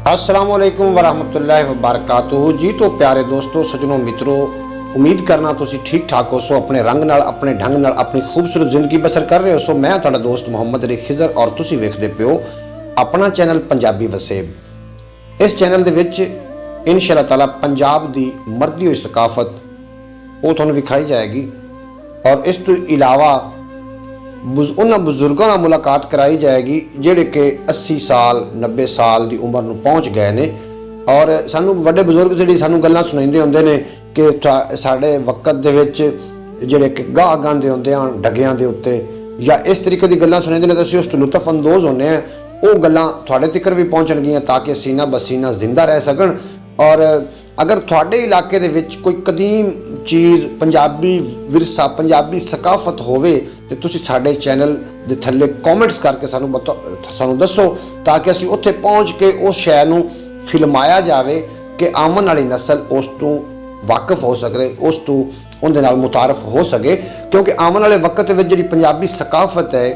अस्सलाम वालेकुम वरहमतुल्लाहि वबरकातुहू जी। तो प्यारे दोस्तों, सजनों, मित्रों, उम्मीद करना तुसी ठीक ठाक हो सो, अपने रंग नाल, अपने ढंग नाल अपनी खूबसूरत जिंदगी बसर कर रहे हो सो। मैं तुहाडा दोस्त मोहम्मद अली खिजर और तुसी वेखदे पियो अपना चैनल पंजाबी वसेब। इस चैनल दे विच इंशाअल्लाह ताला पंजाब दी मरदी हुई सकाफत वो तुहानूं विखाई जाएगी और इस तो इलावा उन्होंने बुजुर्गों नाल मुलाकात कराई जाएगी जिहड़े कि 80 साल 90 साल की उम्र नूं पहुँच गए ने और सानू वड्डे बुजुर्ग जिहड़ी सानू गल्लां सुणाइंदे हुंदे ने कि साडे वक्त दे विच जिहड़े कि गाह गांदे हुंदे हन डगियां दे उत्ते या इस तरीके दी गल्लां सुणाइंदे ने ते असीं उस तो लुत्फ अंदोज़ होंदे हां। वो गल्लां तुहाडे तिकर भी पहुंचणगीਆਂ ताकि सीना बसीना जिंदा रह सकन। और अगर तुहाडे इलाके दे विच कोई कदीम चीज़ पंजाबी विरसा पंजाबी सकाफत होवे ते तुसीं साडे चैनल दे थल्ले कॉमेंट्स करके सानू दसो ताकि असीं उत्थे पहुँच के उस शै नूं फिल्माया जावे कि आमन वाली नस्ल उस तों वाकिफ हो सके, उस तों उहदे नाल मुतारफ हो सके। क्योंकि आमन वाले वक्त विच जिहड़ी पंजाबी सकाफत है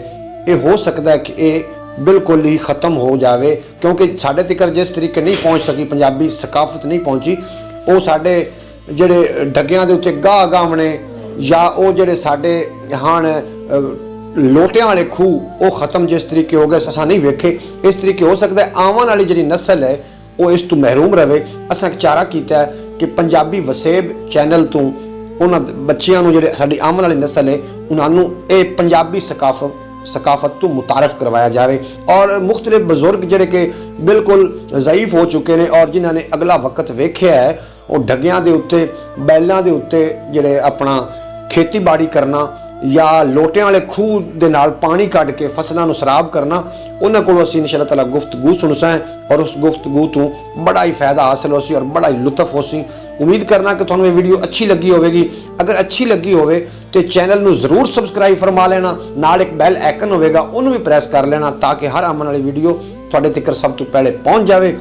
ये हो सकता है कि ये बिल्कुल ही ख़त्म हो जाए, क्योंकि साढ़े तक जिस तरीके नहीं पहुँच सकी पंजाबी सकाफत नहीं पहुँची, वो साढ़े जिहड़े डगियां दे उत्ते गाह गावणे या वो जिहड़े साढ़े हाण लोटियां वाले खूह वो ख़त्म जिस तरीके हो गए असां नहीं वेखे। इस तरीके हो सकता है आवन वाली जिहड़ी नस्ल है वो इस तो महरूम रहे। असां एक चारा कीता है कि पंजाबी वसेब चैनल तो उन्होंने बच्चियां नूं जिहड़े साडी आवन वाली नस्ल है उन्होंने ये पंजाबी सकाफत तो मुतारफ करवाया जाए। और मुख्तलिफ बजुर्ग जिहड़े कि बिल्कुल ज़ईफ हो चुके हैं और जिन्होंने अगला वक्त वेख्या है वो डगियां दे उत्ते बैलों के उत्ते जिहड़े अपना खेतीबाड़ी करना या लोटियां वाले खूह दे नाल पानी कढ़ के फसलों को सराब करना, उन्होंने को असीं इंशाअल्लाह ताला गुफ्तगू सुनसा है और उस गुफ्तगू तो बड़ा ही फायदा हासिल होसी और बड़ा ही लुत्फ होसी। उम्मीद करना कि तुहानूं ये वीडियो अच्छी लगी होगी। अगर अच्छी लगी होवे तो चैनल नूं जरूर सबसक्राइब फरमा लेना, नाल एक बैल आइकन होगा उन्होंने भी प्रेस कर लेना ताकि हर आने वाली वीडियो तुहाडे तक सब तो पहले पहुँच जाए।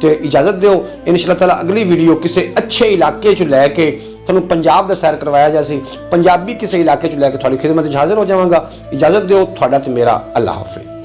तो इजाज़त दो, इंशाअल्लाह ताला अगली वीडियो किसी अच्छे इलाके च लैके तुहानूं पंजाब दा सैर करवाया जासी, पंजाबी किसी इलाके च लैके तुहाडी खिदमत हाजिर हो जावांगा। इजाज़त दो, तुहाडा ते मेरा अल्लाह हाफिज़।